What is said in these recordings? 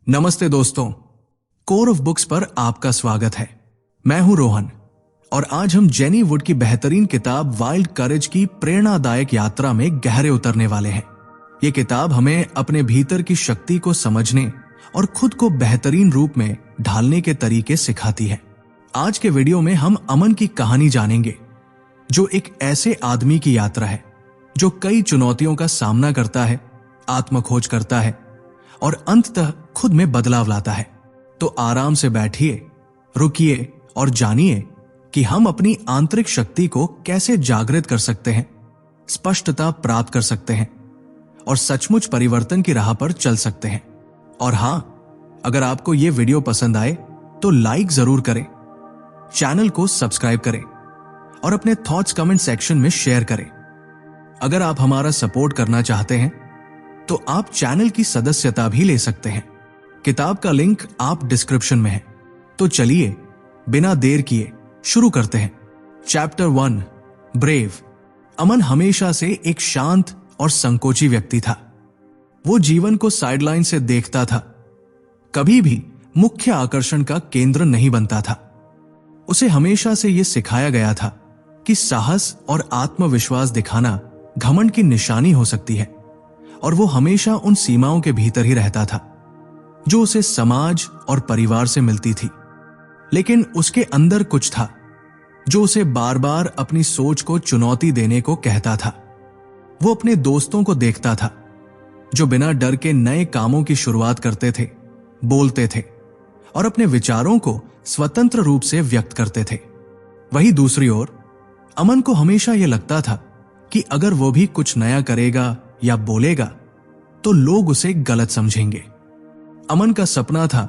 नमस्ते दोस्तों, core of books पर आपका स्वागत है। मैं हूं रोहन और आज हम जेनी वुड की बेहतरीन किताब वाइल्ड करेज की प्रेरणादायक यात्रा में गहरे उतरने वाले हैं। ये किताब हमें अपने भीतर की शक्ति को समझने और खुद को बेहतरीन रूप में ढालने के तरीके सिखाती है। आज के वीडियो में हम अमन की कहानी जानेंगे, जो एक ऐसे आदमी की यात्रा है जो कई चुनौतियों का सामना करता है, आत्मखोज करता है और अंततः खुद में बदलाव लाता है। तो आराम से बैठिए, रुकिए और जानिए कि हम अपनी आंतरिक शक्ति को कैसे जागृत कर सकते हैं, स्पष्टता प्राप्त कर सकते हैं और सचमुच परिवर्तन की राह पर चल सकते हैं। और हां, अगर आपको यह वीडियो पसंद आए तो लाइक जरूर करें, चैनल को सब्सक्राइब करें और अपने थॉट्स कमेंट सेक्शन में शेयर करें। अगर आप हमारा सपोर्ट करना चाहते हैं तो आप चैनल की सदस्यता भी ले सकते हैं। किताब का लिंक आप डिस्क्रिप्शन में है। तो चलिए बिना देर किए शुरू करते हैं। Chapter 1, brave. अमन हमेशा से एक शांत और संकोची व्यक्ति था। वो जीवन को साइडलाइन से देखता था, कभी भी मुख्य आकर्षण का केंद्र नहीं बनता था। उसे हमेशा से यह सिखाया गया था कि साहस और आत्मविश्वास दिखाना घमंड की निशानी हो सकती है, और वो हमेशा उन सीमाओं के भीतर ही रहता था जो उसे समाज और परिवार से मिलती थी। लेकिन उसके अंदर कुछ था जो उसे बार बार अपनी सोच को चुनौती देने को कहता था। वो अपने दोस्तों को देखता था जो बिना डर के नए कामों की शुरुआत करते थे, बोलते थे और अपने विचारों को स्वतंत्र रूप से व्यक्त करते थे। वहीं दूसरी ओर अमन को हमेशा यह लगता था कि अगर वो भी कुछ नया करेगा या बोलेगा तो लोग उसे गलत समझेंगे। अमन का सपना था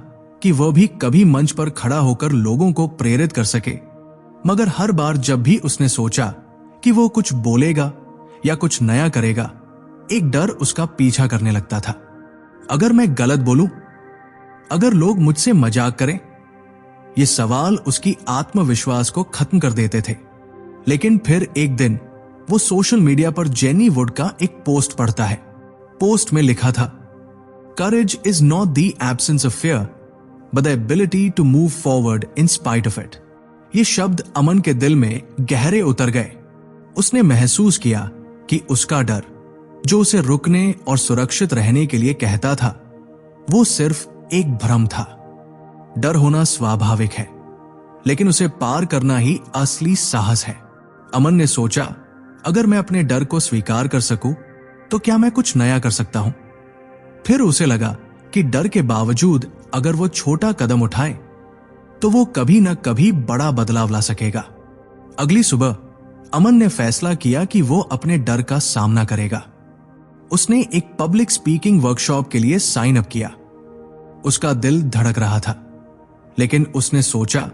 कि वह भी कभी मंच पर खड़ा होकर लोगों को प्रेरित कर सके, मगर हर बार जब भी उसने सोचा कि वो कुछ बोलेगा या कुछ नया करेगा, एक डर उसका पीछा करने लगता था। अगर मैं गलत बोलूं, अगर लोग मुझसे मजाक करें, ये सवाल उसकी आत्मविश्वास को खत्म कर देते थे। लेकिन फिर एक दिन वो सोशल मीडिया पर जेनी वुड का एक पोस्ट पढ़ता है। पोस्ट में लिखा था, courage is not the absence of fear but the ability to move forward in spite of it. ये शब्द अमन के दिल में गहरे उतर गए। उसने महसूस किया कि उसका डर, जो उसे रुकने और सुरक्षित रहने के लिए कहता था, वो सिर्फ एक भ्रम था। डर होना स्वाभाविक है, लेकिन उसे पार करना ही असली साहस है। अमन ने सोचा, अगर मैं अपने डर को स्वीकार कर सकूं तो क्या मैं कुछ नया कर सकता हूं। फिर उसे लगा कि डर के बावजूद अगर वो छोटा कदम उठाए तो वो कभी न कभी बड़ा बदलाव ला सकेगा। अगली सुबह अमन ने फैसला किया कि वो अपने डर का सामना करेगा। उसने एक पब्लिक स्पीकिंग वर्कशॉप के लिए साइन अप किया। उसका दिल धड़क रहा था, लेकिन उसने सोचा,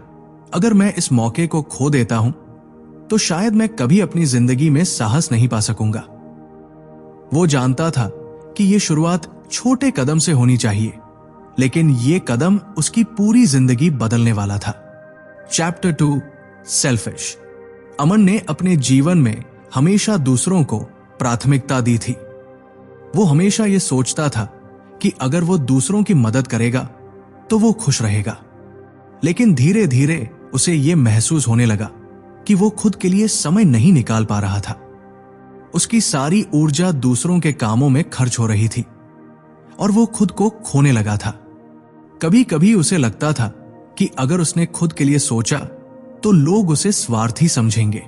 अगर मैं इस मौके को खो देता हूं तो शायद मैं कभी अपनी जिंदगी में साहस नहीं पा सकूंगा। वो जानता था कि यह शुरुआत छोटे कदम से होनी चाहिए, लेकिन यह कदम उसकी पूरी जिंदगी बदलने वाला था। Chapter 2, selfish. अमन ने अपने जीवन में हमेशा दूसरों को प्राथमिकता दी थी। वो हमेशा यह सोचता था कि अगर वो दूसरों की मदद करेगा तो वो खुश रहेगा। लेकिन धीरे धीरे उसे यह महसूस होने लगा कि वो खुद के लिए समय नहीं निकाल पा रहा था। उसकी सारी ऊर्जा दूसरों के कामों में खर्च हो रही थी और वो खुद को खोने लगा था। कभी कभी उसे लगता था कि अगर उसने खुद के लिए सोचा तो लोग उसे स्वार्थी समझेंगे।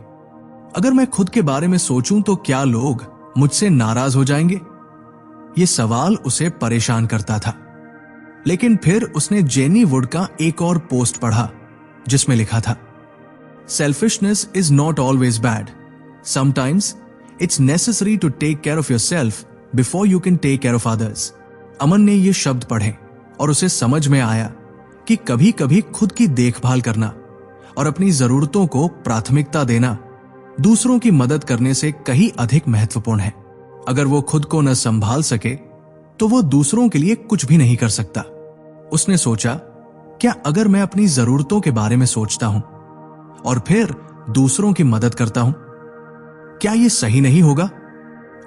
अगर मैं खुद के बारे में सोचूं तो क्या लोग मुझसे नाराज हो जाएंगे? ये सवाल उसे परेशान करता था। लेकिन फिर उसने जेनी वुड का एक और पोस्ट पढ़ा जिसमें लिखा था, Selfishness is not always bad. Sometimes it's necessary to take care of yourself before you can take care of others. अमन ने ये शब्द पढ़े और उसे समझ में आया कि कभी कभी खुद की देखभाल करना और अपनी जरूरतों को प्राथमिकता देना दूसरों की मदद करने से कहीं अधिक महत्वपूर्ण है। अगर वो खुद को न संभाल सके तो वो दूसरों के लिए कुछ भी नहीं कर सकता। उसने सोचा, क्या अगर मैं अपनी जरूरतों के बारे में सोचता हूं और फिर दूसरों की मदद करता हूं, क्या यह सही नहीं होगा?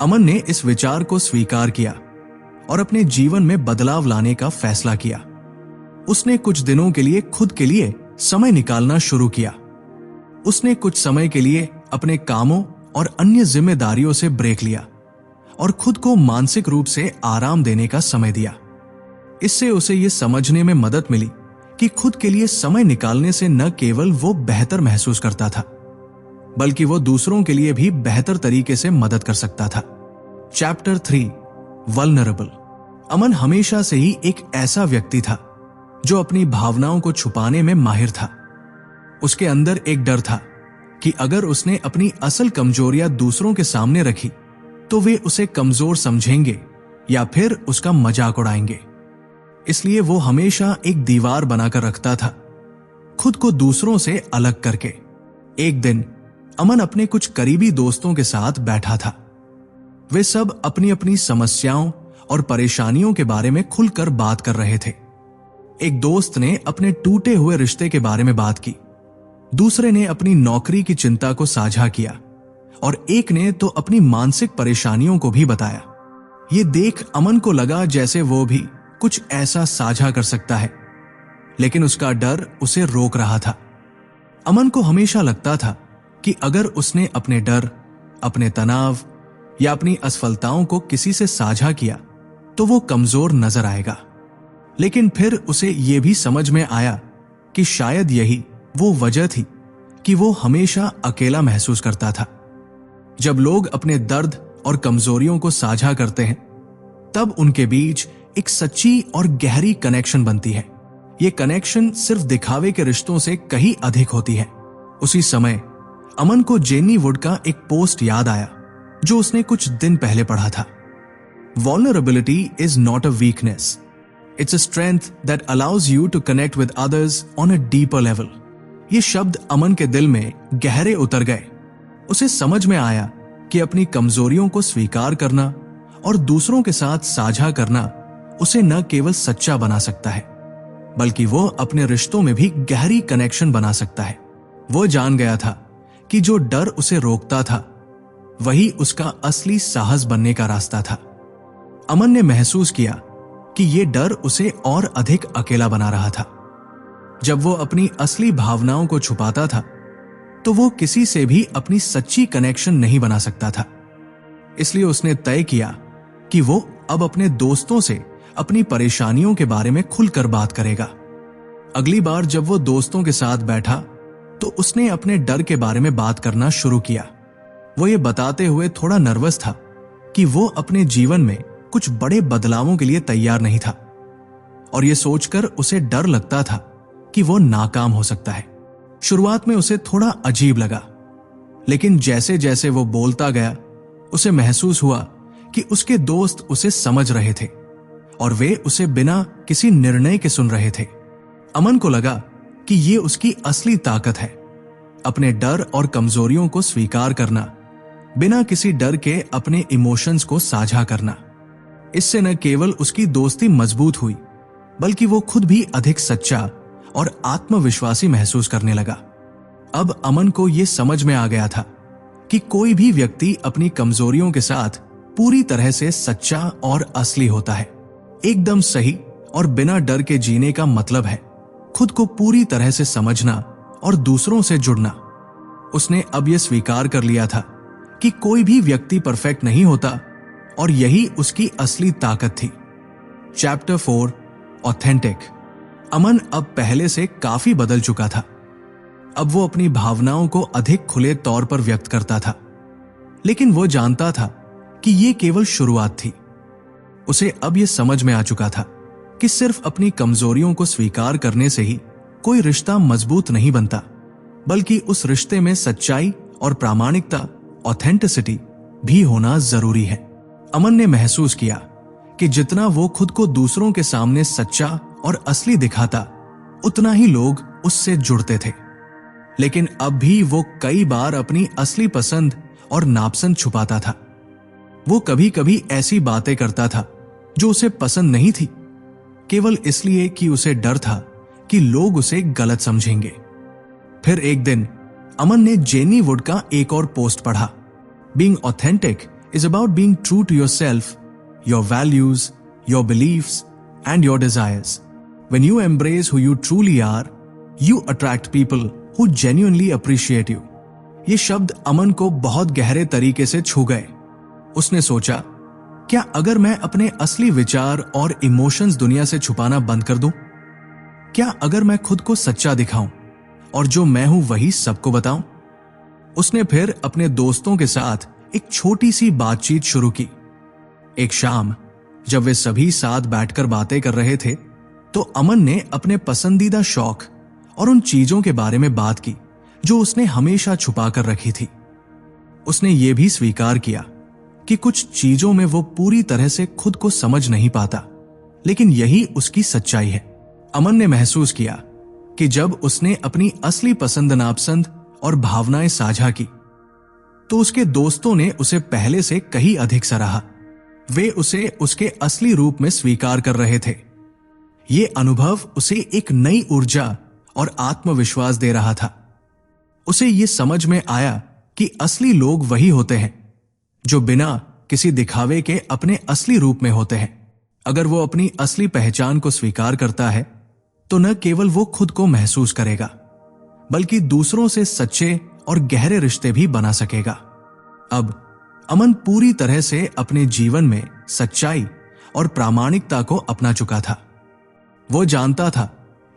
अमन ने इस विचार को स्वीकार किया और अपने जीवन में बदलाव लाने का फैसला किया। उसने कुछ दिनों के लिए खुद के लिए समय निकालना शुरू किया। उसने कुछ समय के लिए अपने कामों और अन्य जिम्मेदारियों से ब्रेक लिया और खुद को मानसिक रूप से आराम देने का समय दिया। इससे उसे यह समझने में मदद मिली कि खुद के लिए समय निकालने से न केवल वो बेहतर महसूस करता था, बल्कि वो दूसरों के लिए भी बेहतर तरीके से मदद कर सकता था। Chapter 3 vulnerable. अमन हमेशा से ही एक ऐसा व्यक्ति था जो अपनी भावनाओं को छुपाने में माहिर था। उसके अंदर एक डर था कि अगर उसने अपनी असल कमजोरियां दूसरों के सामने रखी तो वे उसे कमजोर समझेंगे या फिर उसका मजाक उड़ाएंगे। इसलिए वो हमेशा एक दीवार बनाकर रखता था, खुद को दूसरों से अलग करके। एक दिन अमन अपने कुछ करीबी दोस्तों के साथ बैठा था। वे सब अपनी अपनी समस्याओं और परेशानियों के बारे में खुलकर बात कर रहे थे। एक दोस्त ने अपने टूटे हुए रिश्ते के बारे में बात की, दूसरे ने अपनी नौकरी की चिंता को साझा किया और एक ने तो अपनी मानसिक परेशानियों को भी बताया। ये देख अमन को लगा जैसे वो भी कुछ ऐसा साझा कर सकता है, लेकिन उसका डर उसे रोक रहा था। अमन को हमेशा लगता था कि अगर उसने अपने डर, अपने तनाव या अपनी असफलताओं को किसी से साझा किया तो वो कमजोर नजर आएगा। लेकिन फिर उसे यह भी समझ में आया कि शायद यही वो वजह थी कि वो हमेशा अकेला महसूस करता था। जब लोग अपने दर्द और कमजोरियों को साझा करते हैं, तब उनके बीच एक सच्ची और गहरी कनेक्शन बनती है। ये कनेक्शन सिर्फ दिखावे के रिश्तों से कहीं अधिक होती है। उसी समय अमन को जेनी वुड का एक पोस्ट याद आया जो उसने कुछ दिन पहले पढ़ा था। Vulnerability is not a weakness. It's a strength that allows you to connect with others on a deeper level. ये शब्द अमन के दिल में गहरे उतर गए। उसे समझ में आया कि अपनी कमजोरियों को स्वीकार करना और दूसरों के साथ साझा करना उसे न केवल सच्चा बना सकता है, बल्कि वो अपने रिश्तों में भी गहरी कनेक्शन बना सकता है। वो जान गया था कि जो डर उसे रोकता था, वही उसका असली साहस बनने का रास्ता था। अमन ने महसूस किया कि ये डर उसे और अधिक अकेला बना रहा था। जब वो अपनी असली भावनाओं को छुपाता था, तो वो किसी से भी अपनी सच्ची कनेक्शन नहीं बना सकता था। इसलिए उसने तय किया कि वो अब अपने दोस्तों से अपनी परेशानियों के बारे में खुलकर बात करेगा। अगली बार जब वो दोस्तों के साथ बैठा, तो उसने अपने डर के बारे में बात करना शुरू किया। वो ये बताते हुए थोड़ा नर्वस था कि वो अपने जीवन में कुछ बड़े बदलावों के लिए तैयार नहीं था, और ये सोचकर उसे डर लगता था कि वो नाकाम हो सकता है। शुरुआत में उसे थोड़ा अजीब लगा, लेकिन जैसे जैसे वो बोलता गया, उसे महसूस हुआ कि उसके दोस्त उसे समझ रहे थे और वे उसे बिना किसी निर्णय के सुन रहे थे। अमन को लगा कि ये उसकी असली ताकत है, अपने डर और कमजोरियों को स्वीकार करना, बिना किसी डर के अपने इमोशंस को साझा करना। इससे न केवल उसकी दोस्ती मजबूत हुई, बल्कि वो खुद भी अधिक सच्चा और आत्मविश्वासी महसूस करने लगा। अब अमन को यह समझ में आ गया था कि कोई भी व्यक्ति अपनी कमजोरियों के साथ पूरी तरह से सच्चा और असली होता है। एकदम सही और बिना डर के जीने का मतलब है खुद को पूरी तरह से समझना और दूसरों से जुड़ना। उसने अब यह स्वीकार कर लिया था कि कोई भी व्यक्ति परफेक्ट नहीं होता, और यही उसकी असली ताकत थी। Chapter 4 authentic. अमन अब पहले से काफी बदल चुका था। अब वो अपनी भावनाओं को अधिक खुले तौर पर व्यक्त करता था, लेकिन वो जानता था कि ये केवल शुरुआत थी। उसे अब यह समझ में आ चुका था कि सिर्फ अपनी कमजोरियों को स्वीकार करने से ही कोई रिश्ता मजबूत नहीं बनता, बल्कि उस रिश्ते में सच्चाई और प्रामाणिकता, ऑथेंटिसिटी भी होना जरूरी है। अमन ने महसूस किया कि जितना वो खुद को दूसरों के सामने सच्चा और असली दिखाता, उतना ही लोग उससे जुड़ते थे। लेकिन अब भी वो कई बार अपनी असली पसंद और नापसंद छुपाता था। वो कभी कभी ऐसी बातें करता था जो उसे पसंद नहीं थी, केवल इसलिए कि उसे डर था कि लोग उसे गलत समझेंगे। फिर एक दिन अमन ने जेनी वुड का एक और पोस्ट पढ़ा। Being authentic is about being true to yourself, your values, your beliefs, and your desires. When you embrace who you truly are, you attract people who genuinely appreciate you. ये शब्द अमन को बहुत गहरे तरीके से छू गए। उसने सोचा, क्या अगर मैं अपने असली विचार और इमोशंस दुनिया से छुपाना बंद कर दूं? क्या अगर मैं खुद को सच्चा दिखाऊं और जो मैं हूं वही सबको बताऊं? उसने फिर अपने दोस्तों के साथ एक छोटी सी बातचीत शुरू की। एक शाम जब वे सभी साथ बैठकर बातें कर रहे थे, तो अमन ने अपने पसंदीदा शौक और उन चीजों के बारे में बात की जो उसने हमेशा छुपा कर रखी थी। उसने ये भी स्वीकार किया कि कुछ चीजों में वो पूरी तरह से खुद को समझ नहीं पाता, लेकिन यही उसकी सच्चाई है। अमन ने महसूस किया कि जब उसने अपनी असली पसंद नापसंद और भावनाएं साझा की, तो उसके दोस्तों ने उसे पहले से कहीं अधिक सराहा। वे उसे उसके असली रूप में स्वीकार कर रहे थे। ये अनुभव उसे एक नई ऊर्जा और आत्मविश्वास दे रहा था। उसे ये समझ में आया कि असली लोग वही होते हैं जो बिना किसी दिखावे के अपने असली रूप में होते हैं। अगर वो अपनी असली पहचान को स्वीकार करता है, तो न केवल वो खुद को महसूस करेगा, बल्कि दूसरों से सच्चे और गहरे रिश्ते भी बना सकेगा। अब अमन पूरी तरह से अपने जीवन में सच्चाई और प्रामाणिकता को अपना चुका था। वो जानता था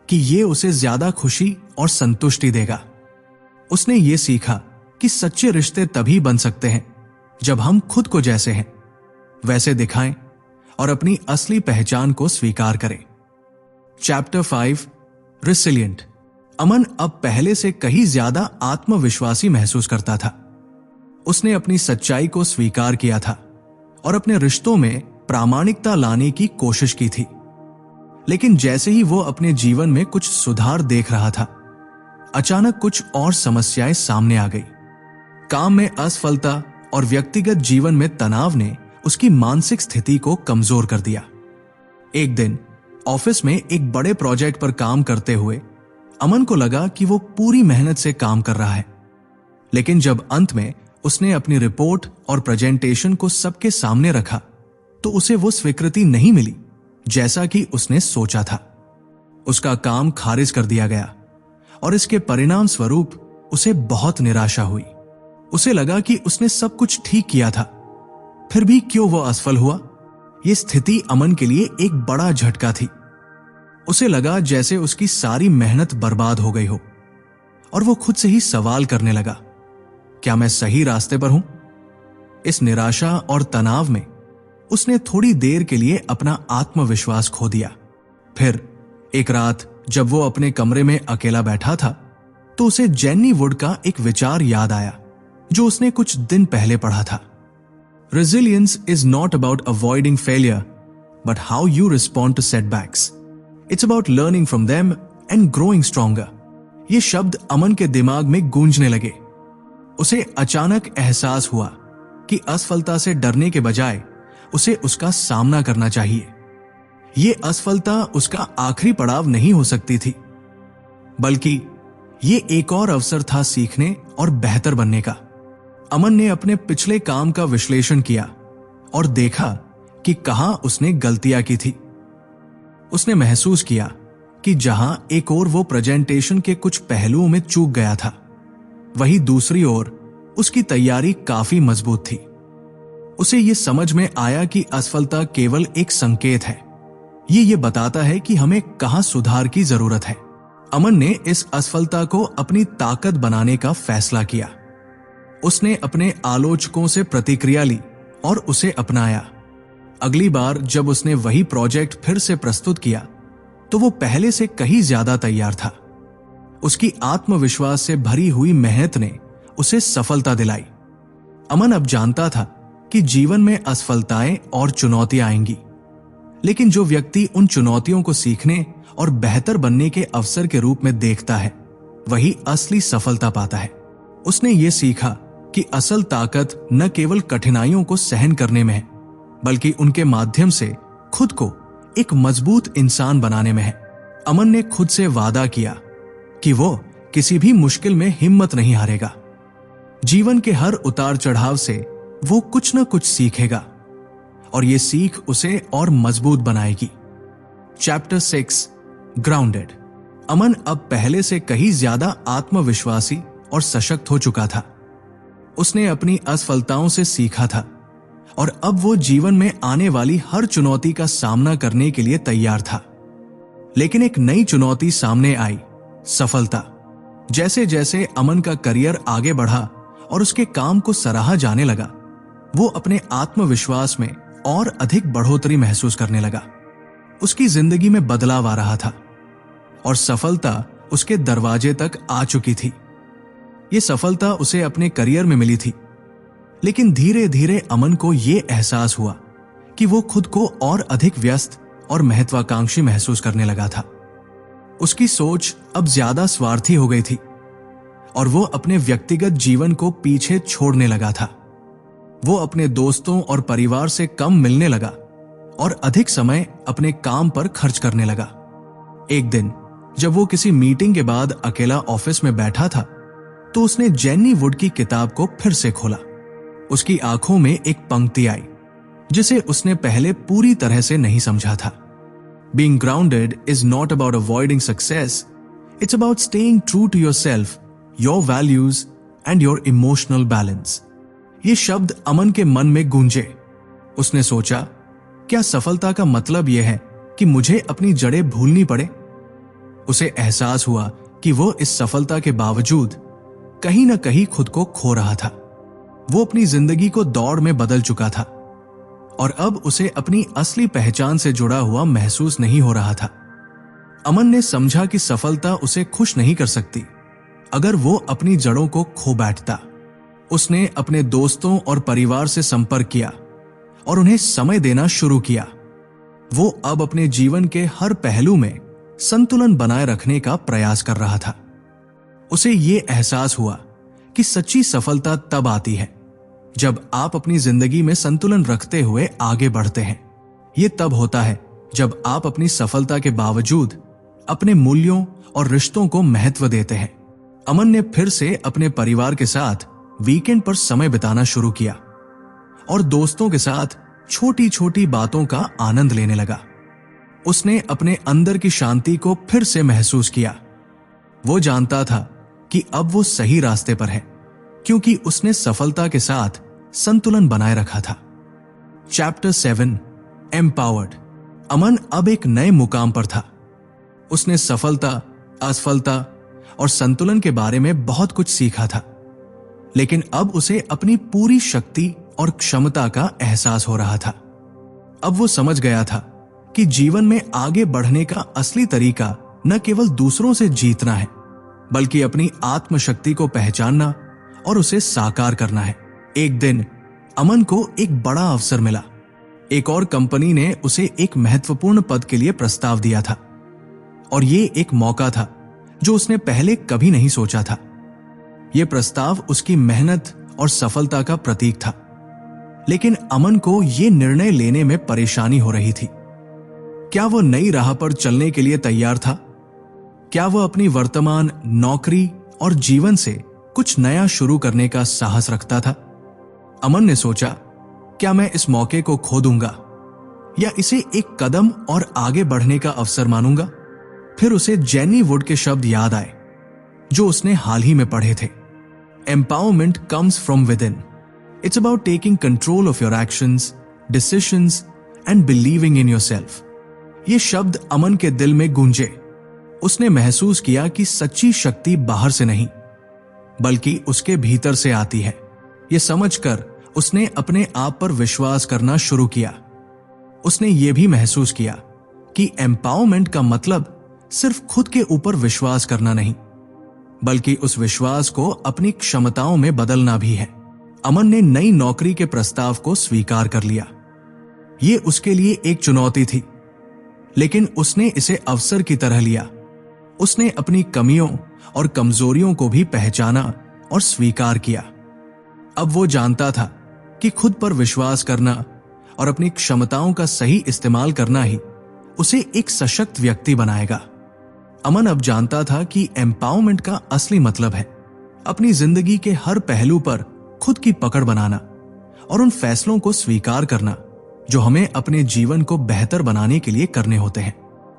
कि ये उसे ज्यादा खुशी और संतुष्टि देगा। उसने ये सीखा कि सच्चे रिश्ते तभी बन सकते हैं जब हम खुद को जैसे हैं वैसे दिखाएं और अपनी असली पहचान को स्वीकार करें। Chapter 5 resilient. अमन अब पहले से कहीं ज्यादा आत्मविश्वासी महसूस करता था। उसने अपनी सच्चाई को स्वीकार किया था और अपने रिश्तों में प्रामाणिकता लाने की कोशिश की थी। लेकिन जैसे ही वो अपने जीवन में कुछ सुधार देख रहा था, अचानक कुछ और समस्याएं सामने आ गई। काम में असफलता और व्यक्तिगत जीवन में तनाव ने उसकी मानसिक स्थिति को कमजोर कर दिया। एक दिन ऑफिस में एक बड़े प्रोजेक्ट पर काम करते हुए अमन को लगा कि वो पूरी मेहनत से काम कर रहा है, लेकिन जब अंत में उसने अपनी रिपोर्ट और प्रेजेंटेशन को सबके सामने रखा, तो उसे वो स्वीकृति नहीं मिली जैसा कि उसने सोचा था। उसका काम खारिज कर दिया गया और इसके परिणाम स्वरूप उसे बहुत निराशा हुई। उसे लगा कि उसने सब कुछ ठीक किया था, फिर भी क्यों वो असफल हुआ। यह स्थिति अमन के लिए एक बड़ा झटका थी। उसे लगा जैसे उसकी सारी मेहनत बर्बाद हो गई हो और वो खुद से ही सवाल करने लगा, क्या मैं सही रास्ते पर हूं? इस निराशा और तनाव में उसने थोड़ी देर के लिए अपना आत्मविश्वास खो दिया। फिर एक रात जब वो अपने कमरे में अकेला बैठा था, तो उसे जेनी वुड का एक विचार याद आया जो उसने कुछ दिन पहले पढ़ा था। Resilience is not about avoiding failure, but how you respond to setbacks. It's about learning from them and growing stronger. ये शब्द अमन के दिमाग में गूंजने लगे। उसे अचानक एहसास हुआ कि असफलता से डरने के बजाय उसे उसका सामना करना चाहिए। ये असफलता उसका आखिरी पड़ाव नहीं हो सकती थी, बल्कि ये एक और अवसर था सीखने और बेहतर बनने का। अमन ने अपने पिछले काम का विश्लेषण किया और देखा कि कहां उसने गलतियां की थी। उसने महसूस किया कि जहां एक ओर वो प्रेजेंटेशन के कुछ पहलुओं में चूक गया था, वहीं दूसरी ओर उसकी तैयारी काफी मजबूत थी। उसे ये समझ में आया कि असफलता केवल एक संकेत है। ये बताता है कि हमें कहां सुधार की जरूरत है। अमन ने इस असफलता को अपनी ताकत बनाने का फैसला किया। उसने अपने आलोचकों से प्रतिक्रिया ली और उसे अपनाया। अगली बार जब उसने वही प्रोजेक्ट फिर से प्रस्तुत किया, तो वो पहले से कहीं ज्यादा तैयार था। उसकी आत्मविश्वास से भरी हुई मेहनत ने उसे सफलता दिलाई। अमन अब जानता था कि जीवन में असफलताएं और चुनौतियां आएंगी, लेकिन जो व्यक्ति उन चुनौतियों को सीखने और बेहतर बनने के अवसर के रूप में देखता है, वही असली सफलता पाता है। उसने ये सीखा कि असल ताकत न केवल कठिनाइयों को सहन करने में है, बल्कि उनके माध्यम से खुद को एक मजबूत इंसान बनाने में है। अमन ने खुद से वादा किया कि वो किसी भी मुश्किल में हिम्मत नहीं हारेगा। जीवन के हर उतार चढ़ाव से वो कुछ न कुछ सीखेगा और ये सीख उसे और मजबूत बनाएगी। Chapter 6 grounded. अमन अब पहले से कहीं ज्यादा आत्मविश्वासी और सशक्त हो चुका था। उसने अपनी असफलताओं से सीखा था और अब वो जीवन में आने वाली हर चुनौती का सामना करने के लिए तैयार था। लेकिन एक नई चुनौती सामने आई, सफलता। जैसे जैसे अमन का करियर आगे बढ़ा और उसके काम को सराहा जाने लगा, वो अपने आत्मविश्वास में और अधिक बढ़ोतरी महसूस करने लगा। उसकी जिंदगी में बदलाव आ रहा था और सफलता उसके दरवाजे तक आ चुकी थी। ये सफलता उसे अपने करियर में मिली थी, लेकिन धीरे धीरे अमन को यह एहसास हुआ कि वो खुद को और अधिक व्यस्त और महत्वाकांक्षी महसूस करने लगा था। उसकी सोच अब ज्यादा स्वार्थी हो गई थी और वो अपने व्यक्तिगत जीवन को पीछे छोड़ने लगा था। वो अपने दोस्तों और परिवार से कम मिलने लगा और अधिक समय अपने काम पर खर्च करने लगा। एक दिन जब वो किसी मीटिंग के बाद अकेला ऑफिस में बैठा था, तो उसने जेनी वुड की किताब को फिर से खोला। उसकी आंखों में एक पंक्ति आई जिसे उसने पहले पूरी तरह से नहीं समझा था। Being grounded is not about avoiding success. It's about staying true to yourself, your values and your emotional balance. ये शब्द अमन के मन में गूंजे। उसने सोचा, क्या सफलता का मतलब यह है कि मुझे अपनी जड़ें भूलनी पड़े? उसे एहसास हुआ कि वो इस सफलता के बावजूद कहीं न कहीं खुद को खो रहा था। वो अपनी जिंदगी को दौड़ में बदल चुका था और अब उसे अपनी असली पहचान से जुड़ा हुआ महसूस नहीं हो रहा था। अमन ने समझा कि सफलता उसे खुश नहीं कर सकती अगर वो अपनी जड़ों को खो बैठता। उसने अपने दोस्तों और परिवार से संपर्क किया और उन्हें समय देना शुरू किया। वो अब अपने जीवन के हर पहलू में संतुलन बनाए रखने का प्रयास कर रहा था। उसे ये एहसास हुआ कि सच्ची सफलता तब आती है जब आप अपनी जिंदगी में संतुलन रखते हुए आगे बढ़ते हैं। यह तब होता है जब आप अपनी सफलता के बावजूद अपने मूल्यों और रिश्तों को महत्व देते हैं। अमन ने फिर से अपने परिवार के साथ वीकेंड पर समय बिताना शुरू किया और दोस्तों के साथ छोटी छोटी बातों का आनंद लेने लगा। उसने अपने अंदर की शांति को फिर से महसूस किया। वो जानता था कि अब वो सही रास्ते पर है क्योंकि उसने सफलता के साथ संतुलन बनाए रखा था। Chapter 7 empowered. अमन अब एक नए मुकाम पर था। उसने सफलता, असफलता और संतुलन के बारे में बहुत कुछ सीखा था, लेकिन अब उसे अपनी पूरी शक्ति और क्षमता का एहसास हो रहा था। अब वो समझ गया था कि जीवन में आगे बढ़ने का असली तरीका न केवल दूसरों से जीतना है, बल्कि अपनी आत्मशक्ति को पहचानना और उसे साकार करना है। एक दिन अमन को एक बड़ा अवसर मिला। एक और कंपनी ने उसे एक महत्वपूर्ण पद के लिए प्रस्ताव दिया था और ये एक मौका था जो उसने पहले कभी नहीं सोचा था। यह प्रस्ताव उसकी मेहनत और सफलता का प्रतीक था, लेकिन अमन को यह निर्णय लेने में परेशानी हो रही थी। क्या वो नई राह पर चलने के लिए तैयार था? क्या वो अपनी वर्तमान नौकरी और जीवन से कुछ नया शुरू करने का साहस रखता था? अमन ने सोचा, क्या मैं इस मौके को खो दूंगा या इसे एक कदम और आगे बढ़ने का अवसर मानूंगा? फिर उसे जेनी वुड के शब्द याद आए जो उसने हाल ही में पढ़े थे। Empowerment comes from with in. It's about taking control of your actions, decisions and believing in yourself. ये शब्द अमन के दिल में गूंजे। उसने महसूस किया कि सच्ची शक्ति बाहर से नहीं बल्कि उसके भीतर से आती है। यह समझकर उसने अपने आप पर विश्वास करना शुरू किया। उसने यह भी महसूस किया कि एम्पावरमेंट का मतलब सिर्फ खुद के ऊपर विश्वास करना नहीं, बल्कि उस विश्वास को अपनी क्षमताओं में बदलना भी है। अमन ने नई नौकरी के प्रस्ताव को स्वीकार कर लिया। यह उसके लिए एक चुनौती थी, लेकिन उसने इसे अवसर की तरह लिया। उसने अपनी कमियों और कमजोरियों को भी पहचाना और स्वीकार किया। अब वो जानता था कि खुद पर विश्वास करना और अपनी क्षमताओं का सही इस्तेमाल करना ही उसे एक सशक्त व्यक्ति बनाएगा। अमन अब जानता था कि एम्पावरमेंट का असली मतलब है अपनी जिंदगी के हर पहलू पर खुद की पकड़ बनाना और उन फैसलों को स्वीकार करना जो हमें अपने जीवन को बेहतर बनाने के लिए करने होते हैं।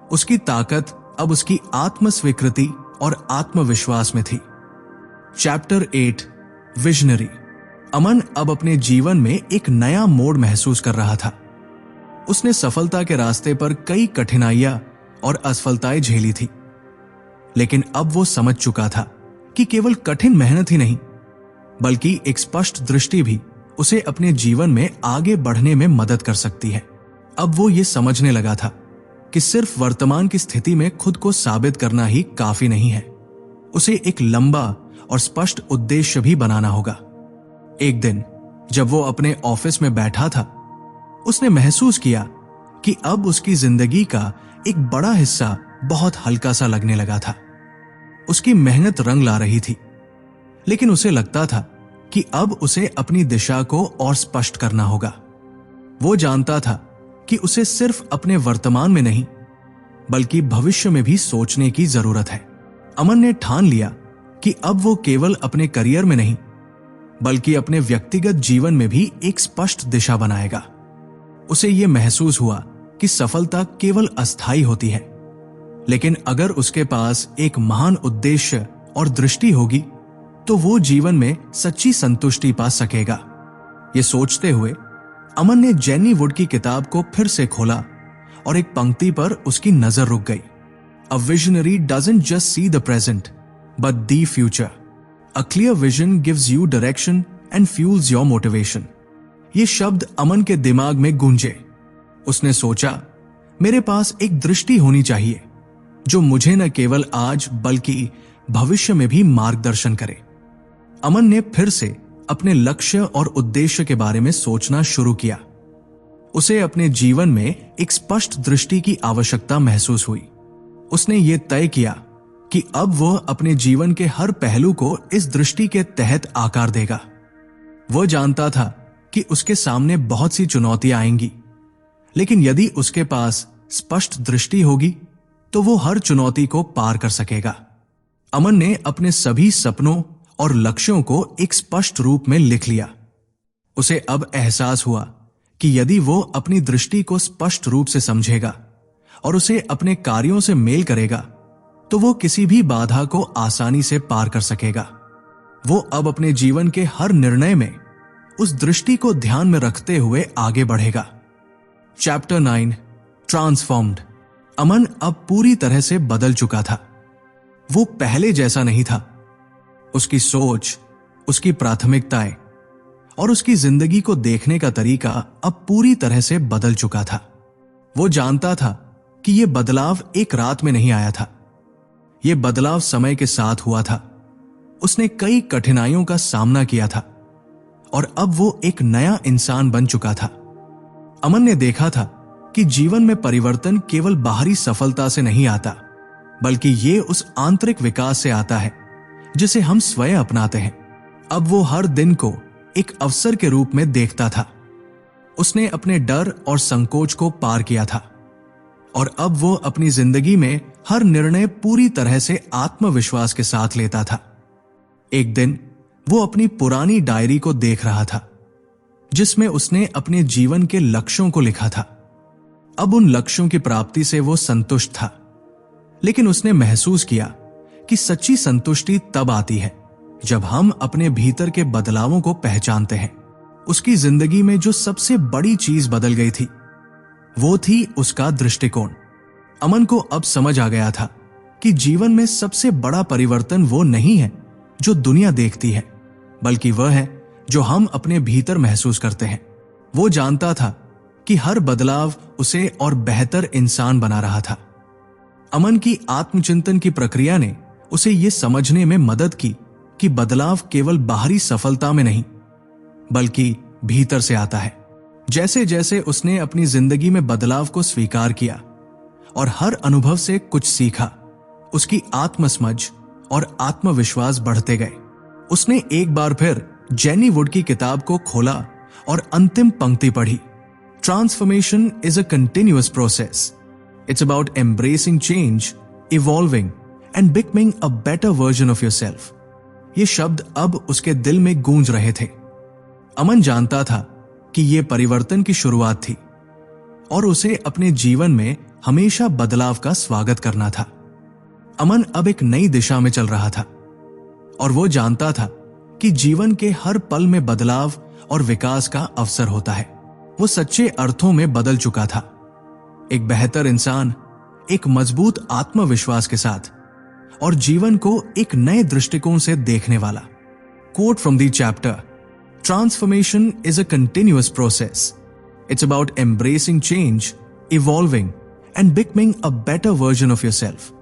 उसकी ताकत अब उसकी आत्म स्वीकृति और आत्मविश्वास में थी। Chapter 8 visionary. अमन अब अपने जीवन में एक नया मोड़ महसूस कर रहा था। उसने सफलता के रास्ते पर कई कठिनाइयां और असफलताएं झेली थी, लेकिन अब वो समझ चुका था कि केवल कठिन मेहनत ही नहीं, बल्कि एक स्पष्ट दृष्टि भी उसे अपने जीवन में आगे बढ़ने में मदद कर सकती है। अब वो ये समझने लगा था कि सिर्फ वर्तमान की स्थिति में खुद को साबित करना ही काफी नहीं है। उसे एक लंबा और स्पष्ट उद्देश्य भी बनाना होगा। एक दिन जब वो अपने ऑफिस में बैठा था, उसने महसूस किया कि अब उसकी जिंदगी का एक बड़ा हिस्सा बहुत हल्का सा लगने लगा था। उसकी मेहनत रंग ला रही थी, लेकिन उसे लगता था कि अब उसे अपनी दिशा को और स्पष्ट करना होगा। वो जानता था कि उसे सिर्फ अपने वर्तमान में नहीं, बल्कि भविष्य में भी सोचने की जरूरत है। अमन ने ठान लिया कि अब वो केवल अपने करियर में नहीं, बल्कि अपने व्यक्तिगत जीवन में भी एक स्पष्ट दिशा बनाएगा। उसे यह महसूस हुआ कि सफलता केवल अस्थायी होती है, लेकिन अगर उसके पास एक महान उद्देश्य और दृष्टि होगी तो वो जीवन में सच्ची संतुष्टि पा सकेगा। ये सोचते हुए अमन ने जेनी वुड की किताब को फिर से खोला और एक पंक्ति पर उसकी नजर रुक गई। A visionary doesn't just see the present but the future. A clear vision gives you direction and fuels your motivation. ये शब्द अमन के दिमाग में गूंजे। उसने सोचा, मेरे पास एक दृष्टि होनी चाहिए जो मुझे न केवल आज बल्कि भविष्य में भी मार्गदर्शन करे। अमन ने फिर से अपने लक्ष्य और उद्देश्य के बारे में सोचना शुरू किया। उसे अपने जीवन में एक स्पष्ट दृष्टि की आवश्यकता महसूस हुई। उसने ये तय किया कि अब वह अपने जीवन के हर पहलू को इस दृष्टि के तहत आकार देगा। वह जानता था कि उसके सामने बहुत सी चुनौतियां आएंगी, लेकिन यदि उसके पास स्पष्ट दृष्टि होगी तो वो हर चुनौती को पार कर सकेगा। अमन ने अपने सभी सपनों और लक्ष्यों को एक स्पष्ट रूप में लिख लिया। उसे अब एहसास हुआ कि यदि वो अपनी दृष्टि को स्पष्ट रूप से समझेगा और उसे अपने कार्यों से मेल करेगा, तो वो किसी भी बाधा को आसानी से पार कर सकेगा। वो अब अपने जीवन के हर निर्णय में उस दृष्टि को ध्यान में रखते हुए आगे बढ़ेगा। Chapter 9 transformed. अमन अब पूरी तरह से बदल चुका था। वो पहले जैसा नहीं था। उसकी सोच, उसकी प्राथमिकताएं और उसकी जिंदगी को देखने का तरीका अब पूरी तरह से बदल चुका था। वो जानता था कि यह बदलाव एक रात में नहीं आया था। यह बदलाव समय के साथ हुआ था। उसने कई कठिनाइयों का सामना किया था और अब वो एक नया इंसान बन चुका था। अमन ने देखा था कि जीवन में परिवर्तन केवल बाहरी सफलता से नहीं आता, बल्कि ये उस आंतरिक विकास से आता है जिसे हम स्वयं अपनाते हैं। अब वो हर दिन को एक अवसर के रूप में देखता था। उसने अपने डर और संकोच को पार किया था और अब वो अपनी जिंदगी में हर निर्णय पूरी तरह से आत्मविश्वास के साथ लेता था। एक दिन वो अपनी पुरानी डायरी को देख रहा था, जिसमें उसने अपने जीवन के लक्ष्यों को लिखा था। अब उन लक्ष्यों की प्राप्ति से वो संतुष्ट था, लेकिन उसने महसूस किया कि सच्ची संतुष्टि तब आती है जब हम अपने भीतर के बदलावों को पहचानते हैं। उसकी जिंदगी में जो सबसे बड़ी चीज बदल गई थी, वो थी उसका दृष्टिकोण। अमन को अब समझ आ गया था कि जीवन में सबसे बड़ा परिवर्तन वो नहीं है जो दुनिया देखती है, बल्कि वह है जो हम अपने भीतर महसूस करते हैं। वो जानता था कि हर बदलाव उसे और बेहतर इंसान बना रहा था। अमन की आत्मचिंतन की प्रक्रिया ने उसे ये समझने में मदद की कि बदलाव केवल बाहरी सफलता में नहीं, बल्कि भीतर से आता है। जैसे जैसे उसने अपनी जिंदगी में बदलाव को स्वीकार किया और हर अनुभव से कुछ सीखा, उसकी आत्मसमझ और आत्मविश्वास बढ़ते गए। उसने एक बार फिर जेनी वुड की किताब को खोला और अंतिम पंक्ति पढ़ी। Transformation is a continuous process. It's about embracing change, evolving and becoming a better version of yourself. ये शब्द अब उसके दिल में गूंज रहे थे। अमन जानता था कि यह परिवर्तन की शुरुआत थी, और उसे अपने जीवन में हमेशा बदलाव का स्वागत करना था। अमन अब एक नई दिशा में चल रहा था और वो जानता था कि जीवन के हर पल में बदलाव और विकास का अवसर होता है। वो सच्चे अर्थों में बदल चुका था, एक बेहतर इंसान, एक मजबूत आत्मविश्वास के साथ, और जीवन को एक नए दृष्टिकोण से देखने वाला। Quote from the chapter, transformation is a continuous process. It's about embracing change, evolving and becoming a better version of yourself.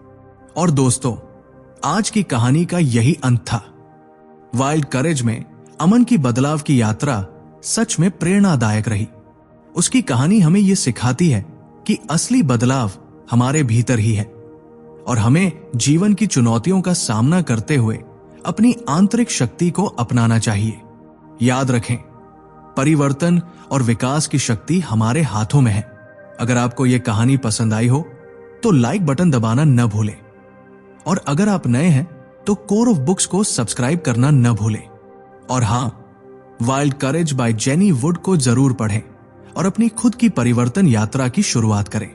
और दोस्तों, आज की कहानी का यही अंत था। वाइल्ड करेज में अमन की बदलाव की यात्रा सच में प्रेरणादायक रही। उसकी कहानी हमें यह सिखाती है कि असली बदलाव हमारे भीतर ही है और हमें जीवन की चुनौतियों का सामना करते हुए अपनी आंतरिक शक्ति को अपनाना चाहिए। याद रखें, परिवर्तन और विकास की शक्ति हमारे हाथों में है। अगर आपको यह कहानी पसंद आई हो तो लाइक बटन दबाना न भूलें, और अगर आप नए हैं तो कोर ऑफ बुक्स को सब्सक्राइब करना न भूलें। और हां, wild courage by Jenny Wood को जरूर पढ़ें और अपनी खुद की परिवर्तन यात्रा की शुरुआत करें।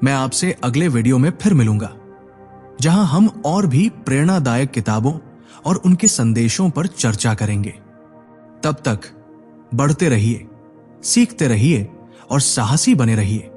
मैं आपसे अगले वीडियो में फिर मिलूंगा, जहां हम और भी प्रेरणादायक किताबों और उनके संदेशों पर चर्चा करेंगे। तब तक बढ़ते रहिए, सीखते रहिए और साहसी बने रहिए।